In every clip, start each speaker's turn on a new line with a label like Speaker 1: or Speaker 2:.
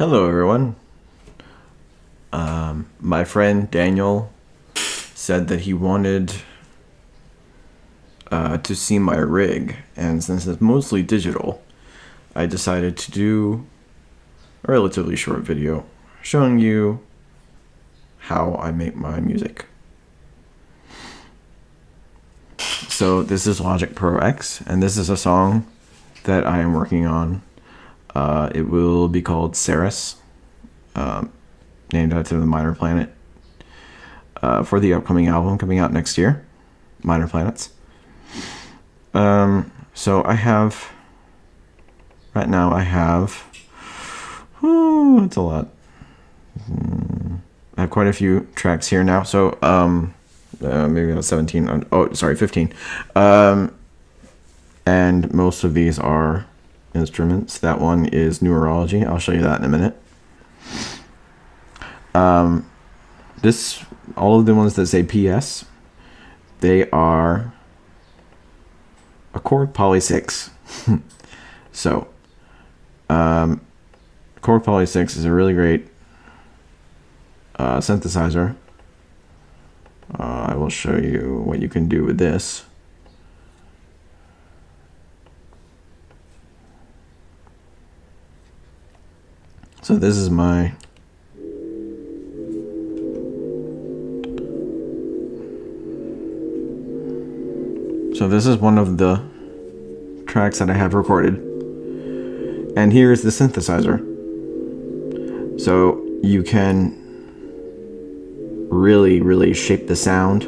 Speaker 1: Hello, everyone. My friend Daniel said that he wanted to see my rig, and since it's mostly digital, I decided to do a relatively short video showing you how I make my music. So this is Logic Pro X, and this is a song that I am working on. It will be called Ceres, named after the minor planet, for the upcoming album coming out next year, Minor Planets. So I have, right now I have, it's a lot. I have quite a few tracks here now. So, maybe about 17, 15. And most of these are instruments. That one is Numerology. I'll show you that in a minute. All of the ones that say PS, they are a Korg Polysix. So, Korg Polysix is a really great synthesizer. I will show you what you can do with this. So this is my this is one of the tracks that I have recorded. And here's the synthesizer. So you can really shape the sound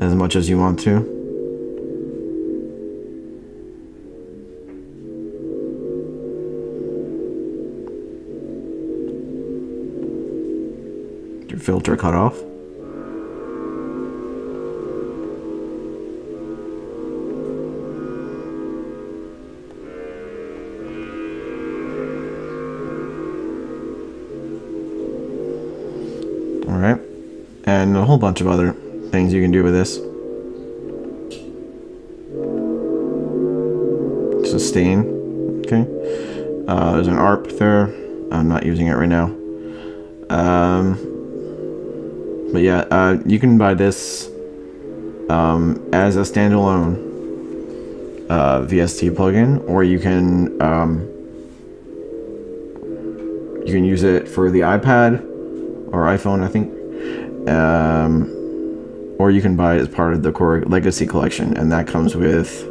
Speaker 1: as much as you want to. Your filter cut off. Alright, and a whole bunch of other things you can do with this. Sustain, okay. There's an ARP there. I'm not using it right now. But yeah, you can buy this as a standalone VST plugin, or you can use it for the iPad or iPhone, I think, or you can buy it as part of the Korg Legacy Collection, and that comes with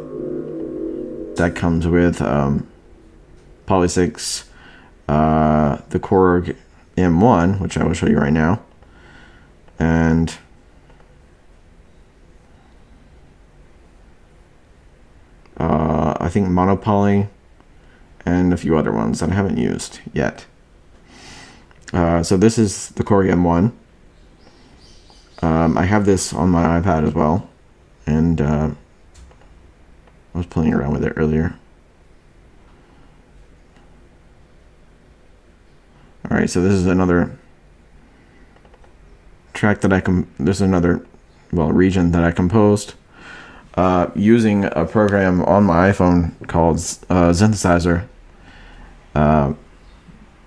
Speaker 1: Polysix, the Korg M1, which I will show you right now, and I think Monopoly, and a few other ones that I haven't used yet. So this is the Korg M1. I have this on my iPad as well, and I was playing around with it earlier. Alright, so this is another track that this is another, region that I composed using a program on my iPhone called Synthesizer,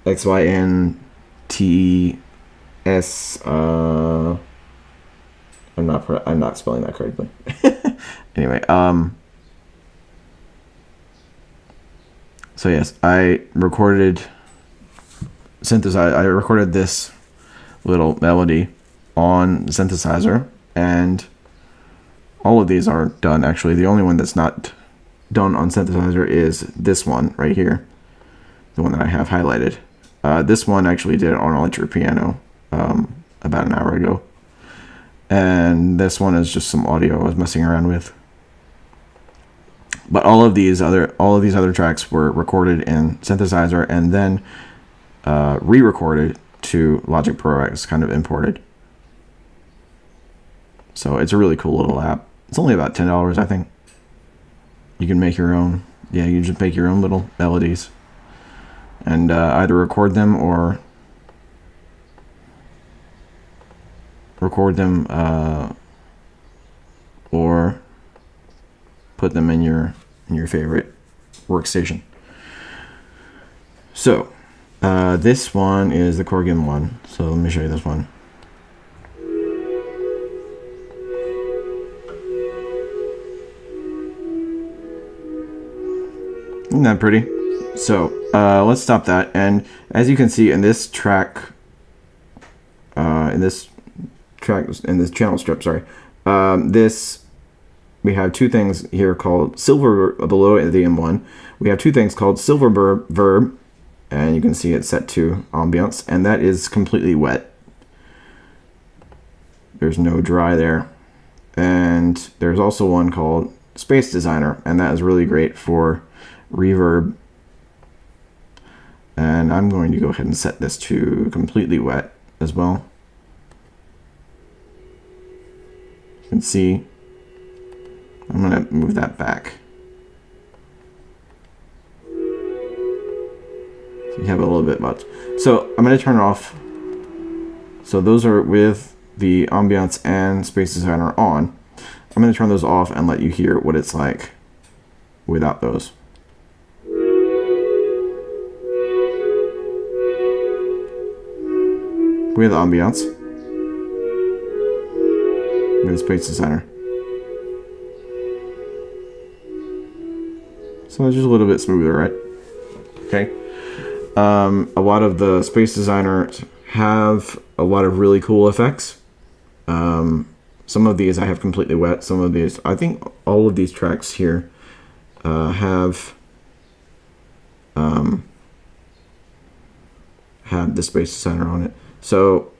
Speaker 1: XYNTS. I'm not spelling that correctly. Anyway, so yes, I recorded this little melody on synthesizer, and all of these are done. Actually, the only one that's not done on synthesizer is this one right here, the one that I have highlighted. This one actually did it on electric piano about an hour ago, and this one is just some audio I was messing around with. But all of these other tracks were recorded in synthesizer and then re-recorded to Logic Pro X, kind of imported. So it's a really cool little app. It's only about $10, I think. You can make your own. Yeah, you just make your own little melodies, and either record them or put them in your favorite workstation. So This one is the Korg M1. So let me show you this one. Isn't that pretty? So let's stop that. And as you can see in this track, in this channel strip, sorry, we have two things here called silver below the M1. We have two things called silver verb, and you can see it's set to ambiance, and that is completely wet. There's no dry there. And there's also one called Space Designer, and that is really great for reverb. And I'm going to go ahead and set this to completely wet as well. You can see I'm going to move that back. So you have a little bit much. So I'm going to turn it off. So those are with the ambiance and Space Designer on. I'm going to turn those off and let you hear what it's like without those. With ambiance, with Space Designer. So it's just a little bit smoother, right? Okay. A lot of the Space Designers have a lot of really cool effects. Some of these I have completely wet. Some of these, I think all of these tracks here have the Space Designer on it. So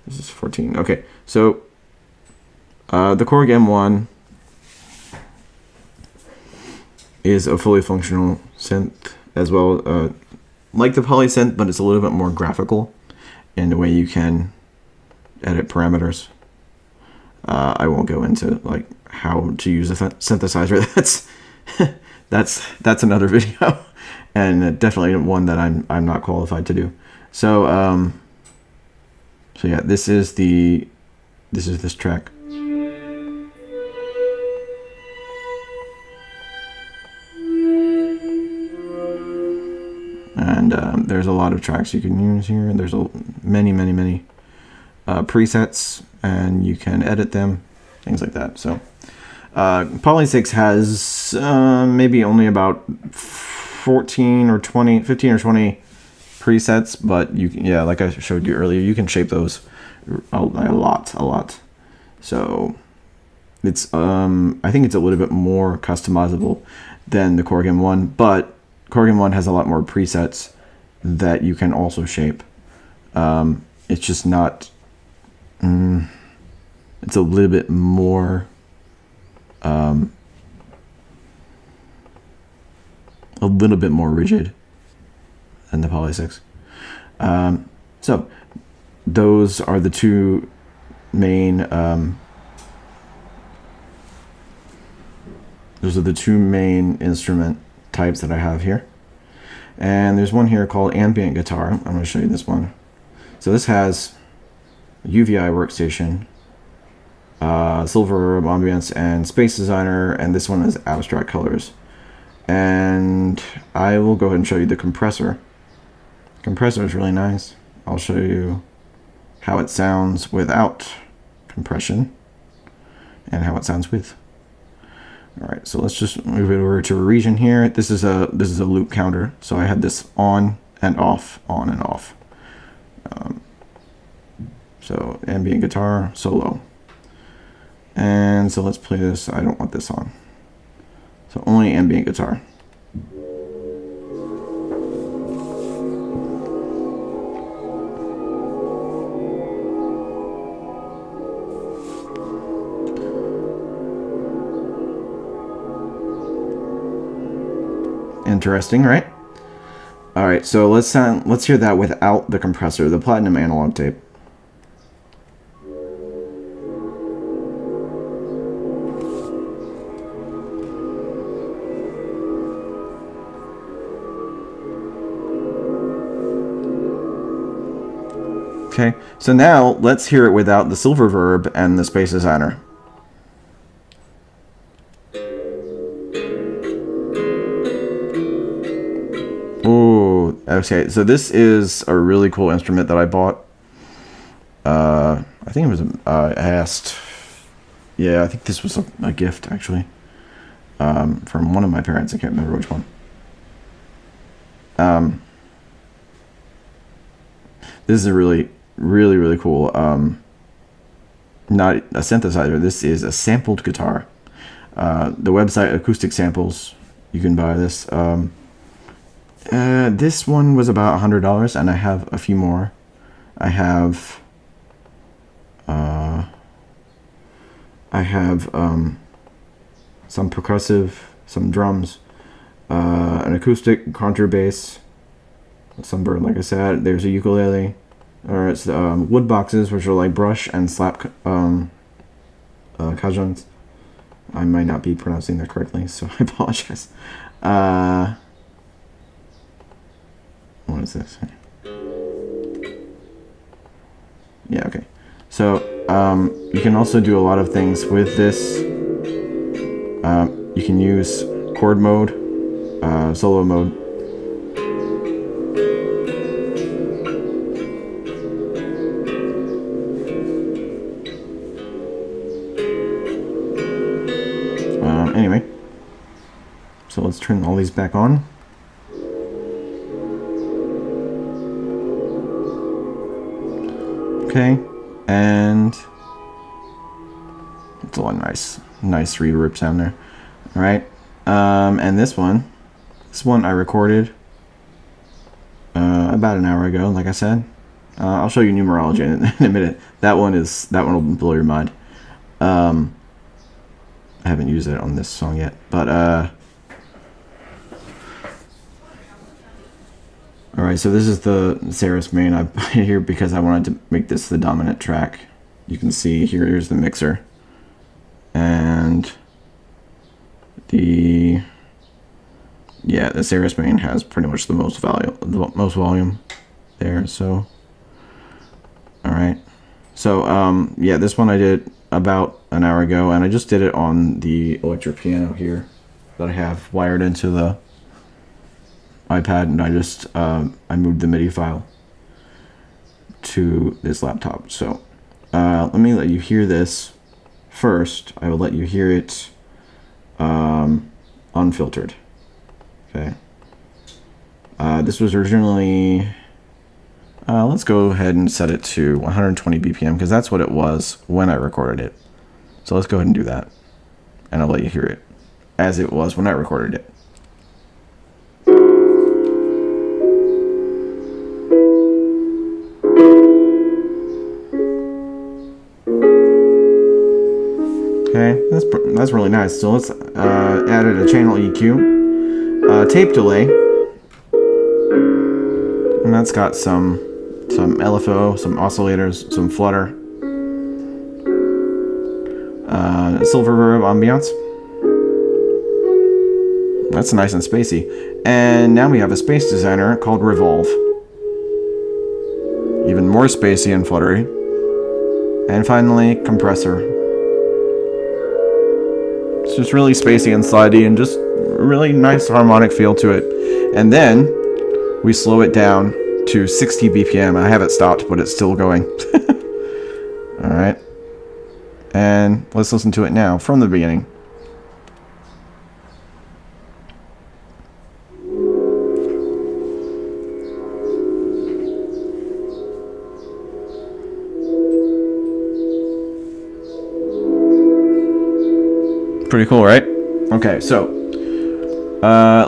Speaker 1: this is 14. Okay, so the Korg M1 is a fully functional synth as well, like the Polysynth, but it's a little bit more graphical in the way you can edit parameters. I won't go into like how to use a synthesizer. That's another video, and definitely one that I'm not qualified to do. So so yeah, this is this track. And there's a lot of tracks you can use here. There's many presets, and you can edit them, things like that. So Polysix has maybe only about 15 or 20 presets, but you can, yeah, like I showed you earlier, you can shape those a lot. So it's I think it's a little bit more customizable than the Korg M1, but Korg M1 has a lot more presets that you can also shape. It's just not. It's a little bit more. A little bit more rigid than the Polysix. So those are the two main. Those are the two main instrument types that I have here. And there's one here called ambient guitar. I'm going to show you this one. So this has a UVI workstation, silver ambience, and Space Designer, and this one is abstract colors. And I will go ahead and show you the compressor. Compressor is really nice. I'll show you how it sounds without compression and how it sounds with. All right, so let's just move it over to a region here. This is a loop counter, so I had this on and off, on and off. So ambient guitar solo, and so let's play this. I don't want this on, so only ambient guitar. Interesting, right? All right, so let's hear that without the compressor, the platinum analog tape. Okay, so now let's hear it without the silver verb and the Space Designer. Okay, so this is a really cool instrument that I bought. I think it was asked. Yeah, I think this was a gift actually, from one of my parents. I can't remember which one. This is a really, really, really cool. Not a synthesizer. This is a sampled guitar. The website Acoustic Samples. You can buy this. This one was about $100, and I have a few more. I have some percussive, some drums, an acoustic contrabass, some bird, like I said. There's a ukulele, or it's wood boxes, which are like brush and slap cajuns. I might not be pronouncing that correctly, so I apologize. What is this? Yeah, okay. So you can also do a lot of things with this. You can use chord mode, solo mode. Anyway, so let's turn all these back on. Okay, and it's a lot nice reverb sound there. All right, and this one I recorded about an hour ago. Like I said, I'll show you Numerology in a minute. That one will blow your mind. I haven't used it on this song yet, but all right. So this is the Ceres main. I put it here because I wanted to make this the dominant track. You can see here's the mixer, and the Ceres main has pretty much the most volume there. So all right. So this one I did about an hour ago, and I just did it on the electric piano here that I have wired into the iPad, and I just I moved the MIDI file to this laptop. So let me let you hear this first. I will let you hear it unfiltered. Okay. This was originally let's go ahead and set it to 120 BPM because that's what it was when I recorded it. So let's go ahead and do that, and I'll let you hear it as it was when I recorded it. Okay, that's really nice. So let's added a channel EQ, tape delay, and that's got some LFO, some oscillators, some flutter, silver reverb ambiance. That's nice and spacey. And now we have a space designer called Revolve. Even more spacey and fluttery. And finally, compressor. It's just really spacey and slidey and just really nice harmonic feel to it. And then we slow it down to 60 BPM. I have it stopped, but it's still going. All right. And let's listen to it now from the beginning. Pretty cool, right? Okay, so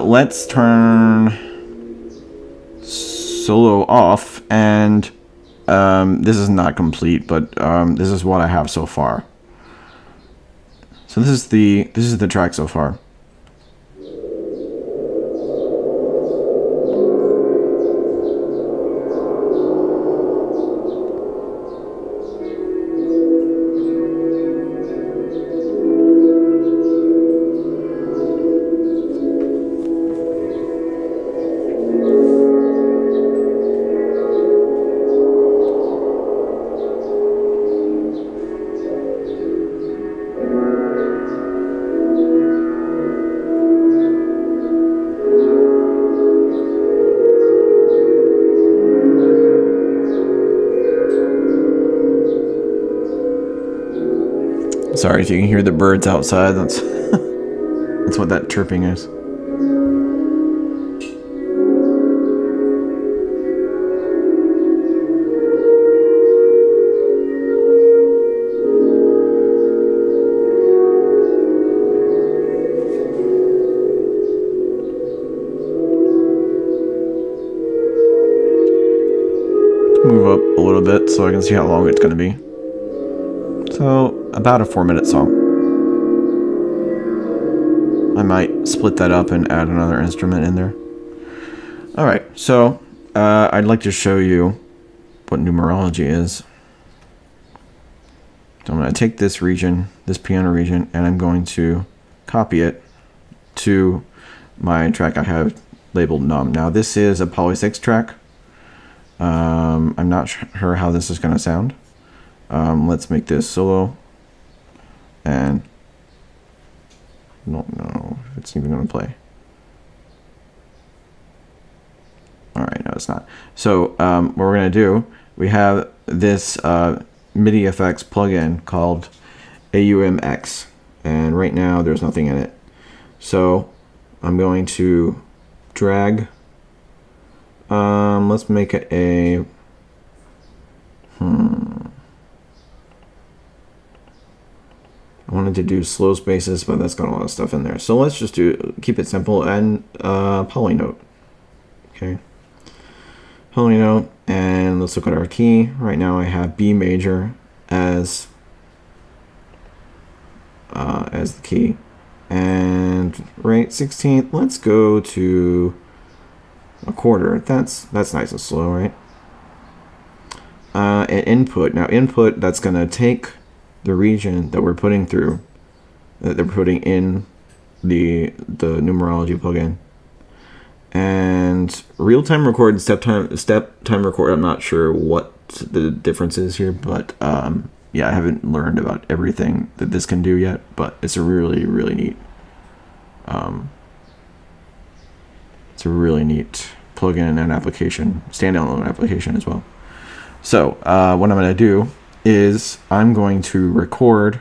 Speaker 1: let's turn solo off, and this is not complete, but this is what I have so far. So this is the track so far. Sorry if you can hear the birds outside. That's that's what that chirping is. Move up a little bit so I can see how long it's going to be. So, about a 4-minute song. I might split that up and add another instrument in there. Alright, so I'd like to show you what numerology is. So I'm going to take this region, this piano region, and I'm going to copy it to my track I have labeled num. Now this is a Polysix track. I'm not sure how this is going to sound. Let's make this solo. And don't know if it's even going to play. Alright, no it's not. So what we're going to do, we have this MIDI effects plugin called AUMX. And right now there's nothing in it. So I'm going to drag. Let's make it a I wanted to do slow spaces, but that's got a lot of stuff in there. So let's just keep it simple and polynote. Okay, polynote, and let's look at our key. Right now I have B major as the key, and right 16th. Let's go to a quarter. That's nice and slow, right? And input. Now input, that's gonna take the region that we're putting through, that they're putting in the numerology plugin, and real-time record and step time record. I'm not sure what the difference is here, but yeah, I haven't learned about everything that this can do yet, but it's a really neat it's a really neat plugin and application, standalone application as well. So what I'm going to do is I'm going to record.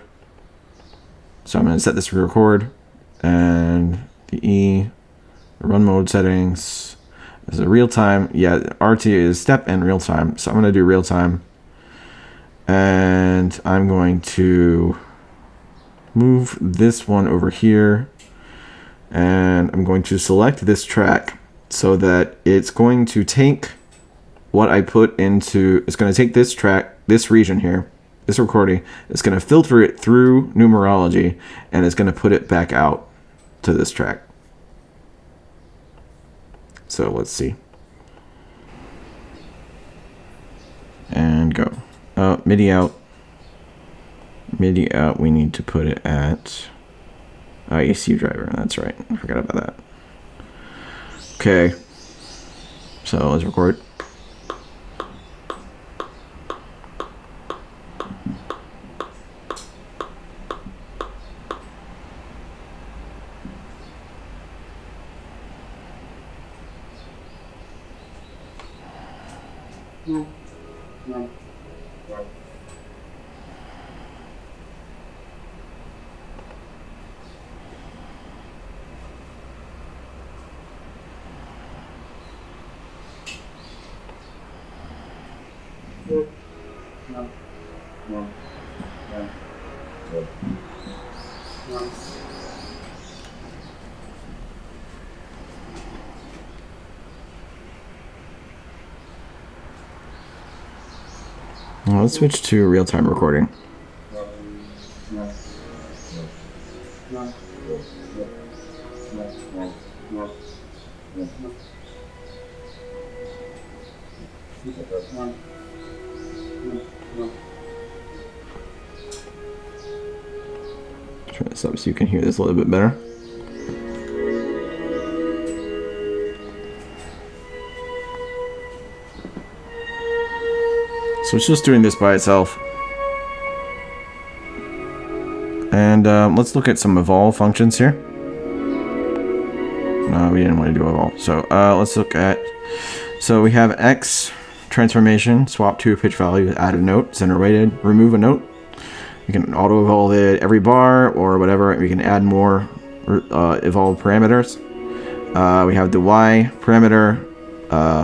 Speaker 1: So I'm going to set this to record, and the E, the run mode settings is a real time. Yeah, RT is step and real time. So I'm going to do real time, and I'm going to move this one over here, and I'm going to select this track so that it's going to take what I put into, it's going to take this track, this region here, this recording, it's going to filter it through numerology, and it's going to put it back out to this track. So let's see. And go. MIDI out. MIDI out, we need to put it at ECU driver. That's right. I forgot about that. Okay. So let's record. Well, let's switch to real-time recording. Turn this up so you can hear this a little bit better. So it's just doing this by itself. And let's look at some evolve functions here. No, we didn't want to do evolve. So let's look at, so we have X transformation, swap to a pitch value, add a note, center weighted, remove a note. You can auto evolve it every bar or whatever. We can add more evolve parameters. We have the Y parameter.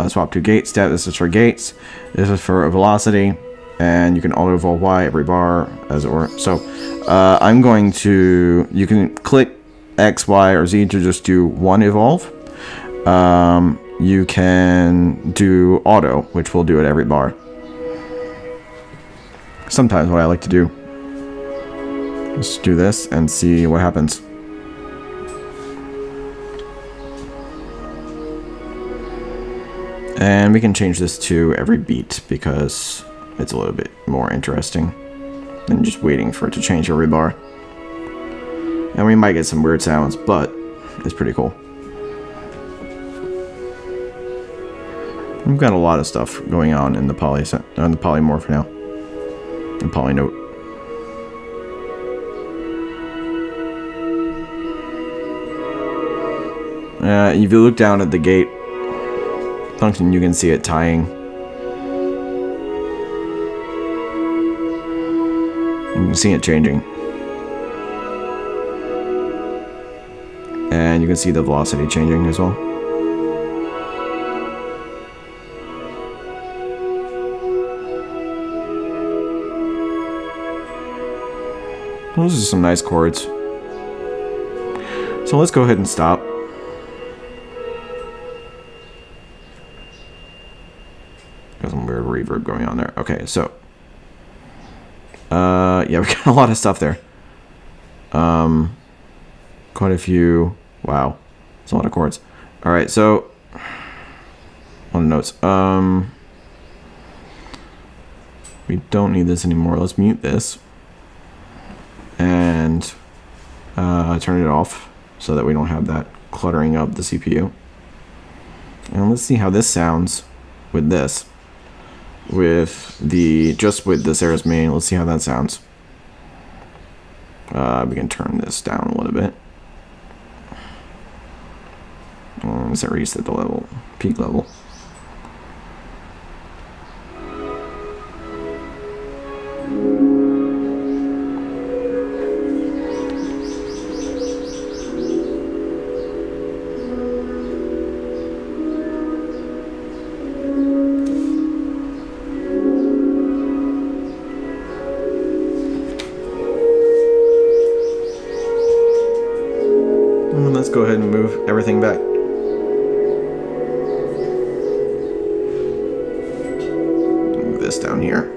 Speaker 1: Swap to gate stat. This is for gates. This is for velocity, and you can auto evolve Y every bar as or. So I'm going to. You can click X, Y, or Z to just do one evolve. You can do auto, which will do it every bar. Sometimes what I like to do is do this and see what happens. And we can change this to every beat because it's a little bit more interesting than just waiting for it to change every bar. And we might get some weird sounds, but it's pretty cool. We've got a lot of stuff going on in the polymorph now. The polynote. If you look down at the gate function, you can see it tying. You can see it changing. And you can see the velocity changing as well. Those are some nice chords. So let's go ahead and stop. Got some weird reverb going on there. Okay, so yeah, we got a lot of stuff there. Quite a few. Wow, it's a lot of chords. All right, so on the notes. We don't need this anymore. Let's mute this and turn it off so that we don't have that cluttering up the CPU. And let's see how this sounds with this. With the Ceres main, let's see how that sounds. We can turn this down a little bit. Let's reset the level, peak level. Let's go ahead and move everything back. Move this down here.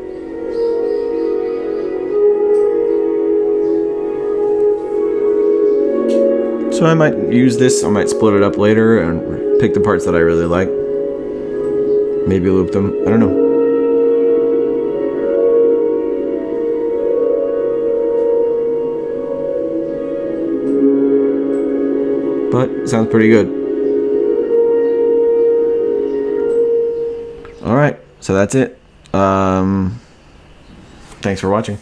Speaker 1: So I might use this, I might split it up later and pick the parts that I really like. Maybe loop them, I don't know. But sounds pretty good. All right, so that's it. Thanks for watching.